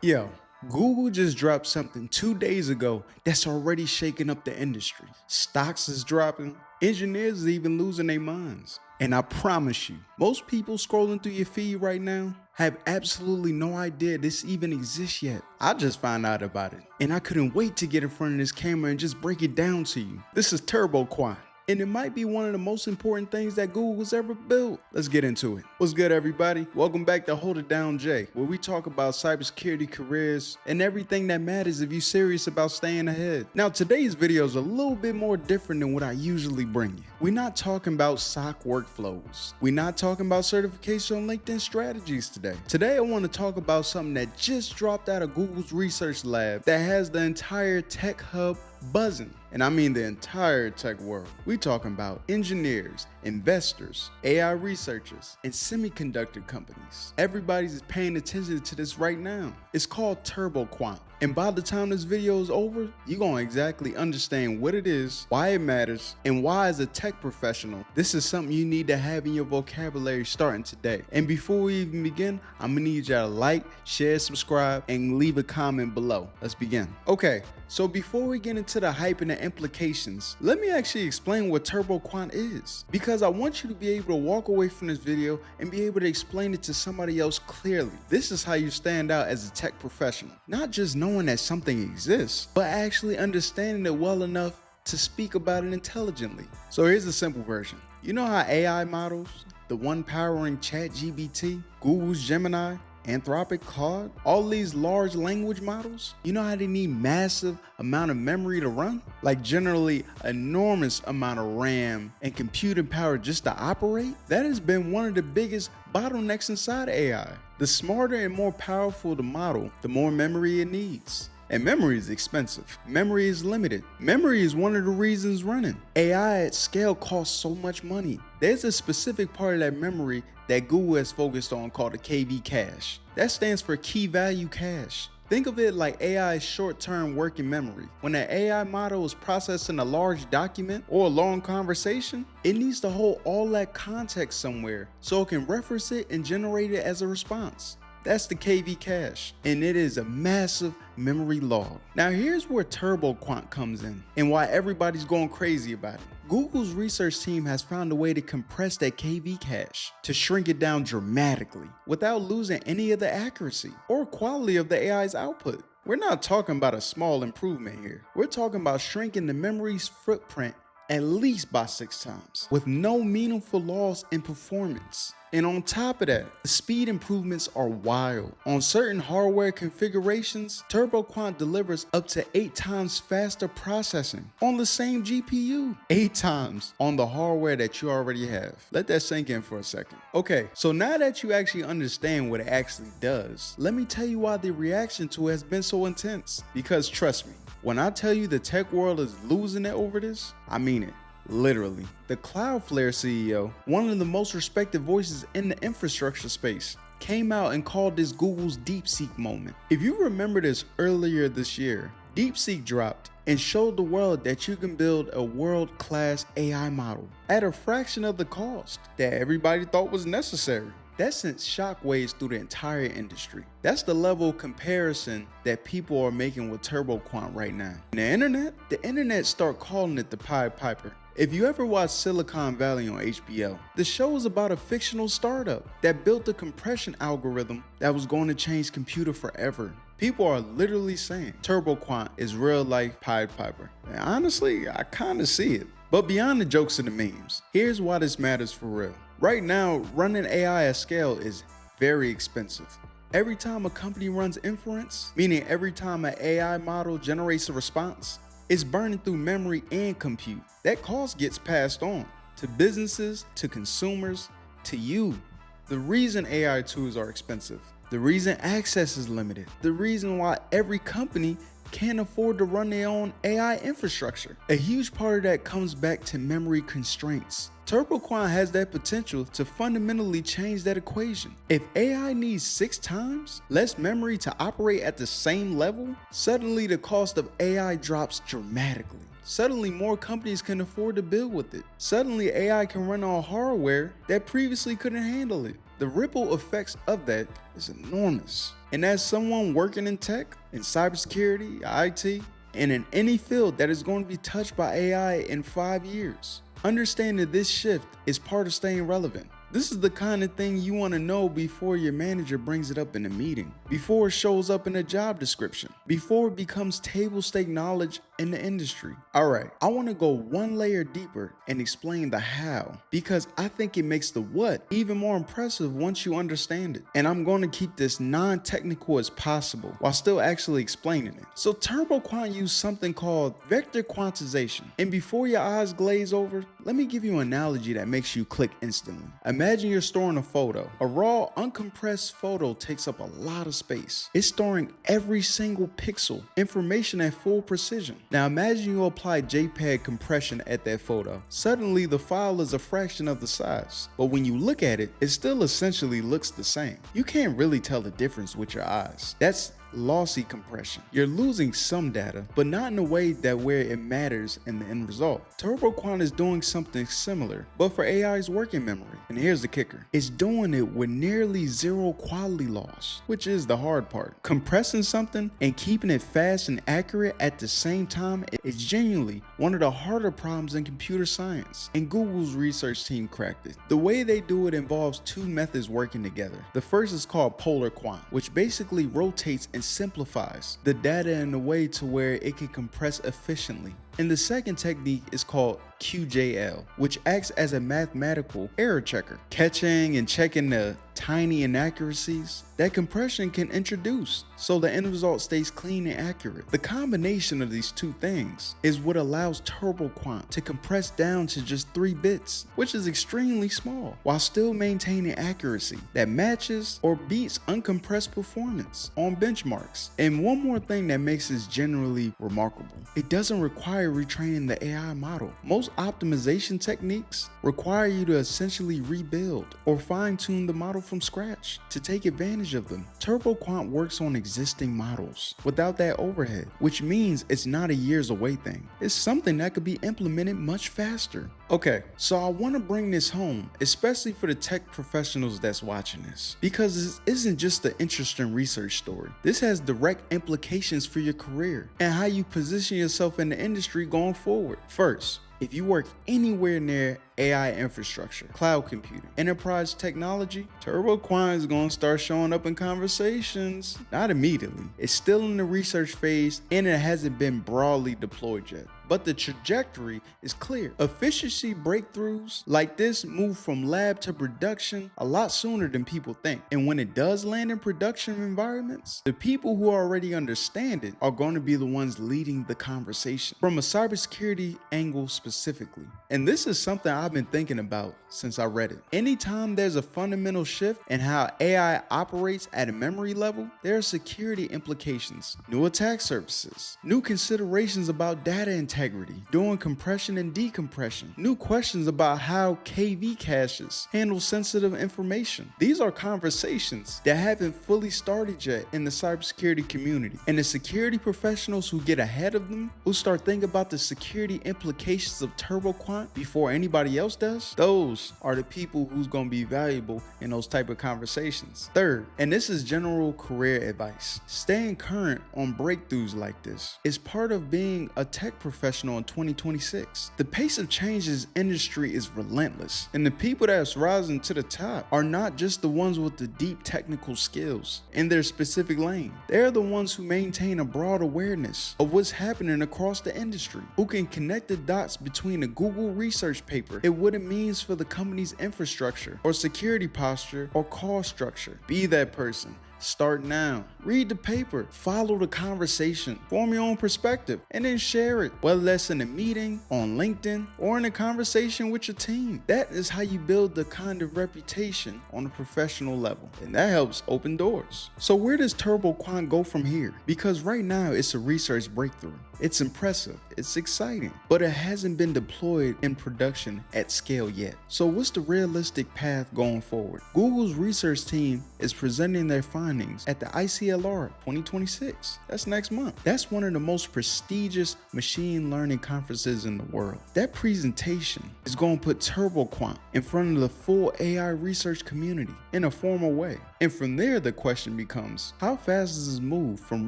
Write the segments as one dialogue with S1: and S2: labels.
S1: Yo, Google just dropped something 2 days ago that's already shaking up the industry. Stocks is dropping, engineers is even losing their minds. And I promise you, most people scrolling through your feed right now have absolutely no idea this even exists yet. I just found out about it, and I couldn't wait to get in front of this camera and just break it down to you. This is TurboQuant, and it might be one of the most important things that Google's ever built. Let's get into it. What's good, everybody? Welcome back to Hold It Down Jay, where we talk about cybersecurity careers and everything that matters if you're serious about staying ahead. Now, today's video is a little bit more different than what I usually bring you. We're not talking about SOC workflows. We're not talking about certification on LinkedIn strategies today. Today, I want to talk about something that just dropped out of Google's research lab that has the entire tech hub buzzing. And I mean the entire tech world. We talking about engineers, investors, AI researchers, and semiconductor companies. Everybody's paying attention to this right now. It's called TurboQuant. And by the time this video is over, you're gonna exactly understand what it is, why it matters, and why as a tech professional, this is something you need to have in your vocabulary starting today. And before we even begin, I'm gonna need y'all to like, share, subscribe, and leave a comment below. Let's begin. Okay, so before we get into the hype and the implications, let me actually explain what TurboQuant is, because I want you to be able to walk away from this video and be able to explain it to somebody else clearly. This is how you stand out as a tech professional. Not just knowing that something exists, but actually understanding it well enough to speak about it intelligently. So here's the simple version. You know how AI models, the one powering ChatGPT, Google's Gemini, Anthropic Claude, all these large language models, you know how they need massive amount of memory to run? Like generally enormous amount of RAM and computing power just to operate? That has been one of the biggest bottlenecks inside AI. The smarter and more powerful the model, the more memory it needs. And memory is expensive. Memory is limited. Memory is one of the reasons running. AI at scale costs so much money. There's a specific part of that memory that Google has focused on called the KV cache. That stands for key value cache. Think of it like AI's short-term working memory. When an AI model is processing a large document or a long conversation, it needs to hold all that context somewhere so it can reference it and generate it as a response. That's the KV cache, and it is a massive memory log. Now here's where TurboQuant comes in and why everybody's going crazy about it. Google's research team has found a way to compress that KV cache, to shrink it down dramatically without losing any of the accuracy or quality of the AI's output. We're not talking about a small improvement here. We're talking about shrinking the memory's footprint at least by 6 times with no meaningful loss in performance. And on top of that, the speed improvements are wild. On certain hardware configurations, TurboQuant delivers up to 8 times faster processing on the same GPU. 8 times on the hardware that you already have. Let that sink in for a second. Okay, so now that you actually understand what it actually does, let me tell you why the reaction to it has been so intense. Because trust me, when I tell you the tech world is losing it over this, I mean it. Literally. The Cloudflare CEO, one of the most respected voices in the infrastructure space, came out and called this Google's DeepSeek moment. If you remember this earlier this year, DeepSeek dropped and showed the world that you can build a world-class AI model at a fraction of the cost that everybody thought was necessary. That sent shockwaves through the entire industry. That's the level of comparison that people are making with TurboQuant right now. The internet start calling it the Pied Piper. If you ever watched Silicon Valley on HBO, the show is about a fictional startup that built a compression algorithm that was going to change computer forever. People are literally saying TurboQuant is real life Pied Piper. And honestly, I kind of see it. But beyond the jokes and the memes, here's why this matters for real. Right now, running AI at scale is very expensive. Every time a company runs inference, meaning every time an AI model generates a response, it's burning through memory and compute. That cost gets passed on to businesses, to consumers, to you. The reason AI tools are expensive, the reason access is limited, the reason why every company can't afford to run their own AI infrastructure. A huge part of that comes back to memory constraints. TurboQuant has that potential to fundamentally change that equation. If AI needs 6 times less memory to operate at the same level, suddenly the cost of AI drops dramatically. Suddenly more companies can afford to build with it. Suddenly AI can run on hardware that previously couldn't handle it. The ripple effects of that is enormous. And as someone working in tech, in cybersecurity, IT, and in any field that is going to be touched by AI in 5 years, understanding this shift is part of staying relevant. This is the kind of thing you want to know before your manager brings it up in a meeting, before it shows up in a job description, before it becomes table stake knowledge in the industry. Alright, I want to go one layer deeper and explain the how, because I think it makes the what even more impressive once you understand it. And I'm going to keep this non-technical as possible while still actually explaining it. So TurboQuant used something called vector quantization. And before your eyes glaze over, let me give you an analogy that makes you click instantly. Imagine you're storing a photo. A raw, uncompressed photo takes up a lot of space. It's storing every single pixel, information at full precision. Now imagine you apply JPEG compression at that photo. Suddenly the file is a fraction of the size, but when you look at it, it still essentially looks the same. You can't really tell the difference with your eyes. That's lossy compression. You're losing some data, but not in a way that where it matters in the end result. TurboQuant is doing something similar, but for AI's working memory. And here's the kicker. It's doing it with nearly zero quality loss, which is the hard part. Compressing something and keeping it fast and accurate at the same time is genuinely one of the harder problems in computer science, and Google's research team cracked it. The way they do it involves two methods working together. The first is called polar quant, which basically rotates and simplifies the data in a way to where it can compress efficiently. And the second technique is called QJL, which acts as a mathematical error checker, catching and checking the tiny inaccuracies that compression can introduce so the end result stays clean and accurate. The combination of these two things is what allows TurboQuant to compress down to just 3 bits, which is extremely small, while still maintaining accuracy that matches or beats uncompressed performance on benchmarks. And one more thing that makes this generally remarkable, it doesn't require retraining the AI model. Most optimization techniques require you to essentially rebuild or fine-tune the model from scratch to take advantage of them. TurboQuant works on existing models without that overhead, which means it's not a years away thing. It's something that could be implemented much faster. Okay, so I want to bring this home, especially for the tech professionals that's watching this, because this isn't just an interesting research story. This has direct implications for your career and how you position yourself in the industry going forward. First, if you work anywhere near AI infrastructure, cloud computing, enterprise technology, TurboQuant is going to start showing up in conversations. Not immediately. It's still in the research phase and it hasn't been broadly deployed yet. But the trajectory is clear. Efficiency breakthroughs like this move from lab to production a lot sooner than people think. And when it does land in production environments, the people who already understand it are going to be the ones leading the conversation from a cybersecurity angle specifically. And this is something I've been thinking about since I read it. Anytime there's a fundamental shift in how AI operates at a memory level, there are security implications, new attack surfaces, new considerations about data integrity, doing compression and decompression, new questions about how KV caches handle sensitive information. These are conversations that haven't fully started yet in the cybersecurity community. And the security professionals who get ahead of them, who start thinking about the security implications of TurboQuant before anybody else does, those are the people who's going to be valuable in those type of conversations. Third, and this is general career advice, staying current on breakthroughs like this is part of being a tech professional in 2026. The pace of change in this industry is relentless, and the people that's rising to the top are not just the ones with the deep technical skills in their specific lane. They're the ones who maintain a broad awareness of what's happening across the industry, who can connect the dots between a Google research paper and what it means for the company's infrastructure or security posture or cost structure. Be that person. Start now. Read the paper, follow the conversation, form your own perspective, and then share it, whether that's in a meeting, on LinkedIn, or in a conversation with your team. That is how you build the kind of reputation on a professional level, and that helps open doors. So where does TurboQuant go from here? Because right now it's a research breakthrough. It's impressive, it's exciting, but it hasn't been deployed in production at scale yet. So what's the realistic path going forward? Google's research team is presenting their findings findings at the ICLR 2026. That's next month. That's one of the most prestigious machine learning conferences in the world. That presentation is going to put TurboQuant in front of the full AI research community in a formal way. And from there, the question becomes, how fast does this move from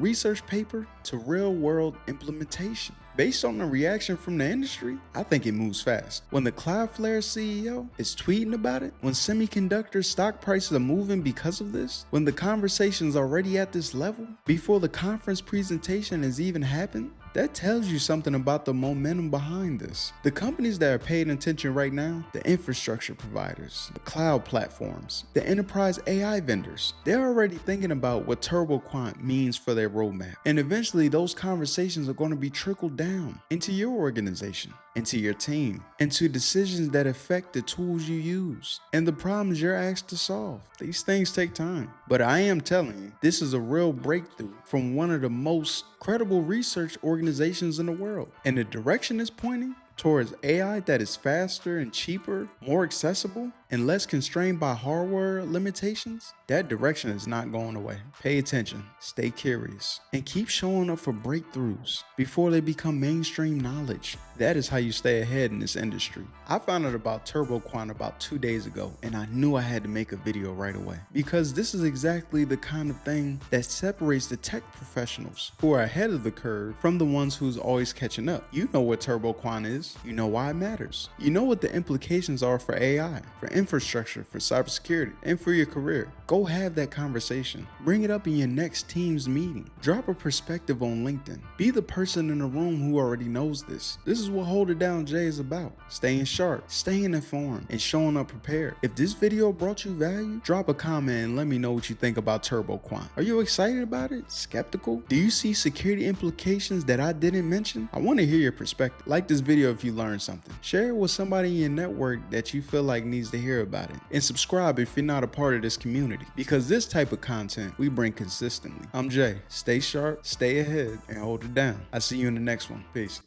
S1: research paper to real-world implementation? Based on the reaction from the industry, I think it moves fast. When the Cloudflare CEO is tweeting about it, when semiconductor stock prices are moving because of this, when the conversation's already at this level, before the conference presentation has even happened, that tells you something about the momentum behind this. The companies that are paying attention right now, the infrastructure providers, the cloud platforms, the enterprise AI vendors, they're already thinking about what TurboQuant means for their roadmap. And eventually those conversations are going to be trickled down into your organization, into your team, into decisions that affect the tools you use and the problems you're asked to solve. These things take time, but I am telling you, this is a real breakthrough from one of the most credible research organizations in the world. And the direction it's pointing towards AI that is faster and cheaper, more accessible, and less constrained by hardware limitations, that direction is not going away. Pay attention, stay curious, and keep showing up for breakthroughs before they become mainstream knowledge. That is how you stay ahead in this industry. I found out about TurboQuant about 2 days ago, and I knew I had to make a video right away because this is exactly the kind of thing that separates the tech professionals who are ahead of the curve from the ones who's always catching up. You know what TurboQuant is. You know why it matters. You know what the implications are for AI, for infrastructure, for cybersecurity, and for your career. Go have that conversation. Bring it up in your next team's meeting. Drop a perspective on LinkedIn. Be the person in the room who already knows this. This is what Hold It Down Jay is about. Staying sharp, staying informed, and showing up prepared. If this video brought you value, drop a comment and let me know what you think about TurboQuant. Are you excited about it? Skeptical? Do you see security implications that I didn't mention? I want to hear your perspective. Like this video if you learned something. Share it with somebody in your network that you feel like needs to hear about it. And subscribe if you're not a part of this community, because this type of content we bring consistently. I'm Jay. Stay sharp, stay ahead, and hold it down. I'll see you in the next one. Peace.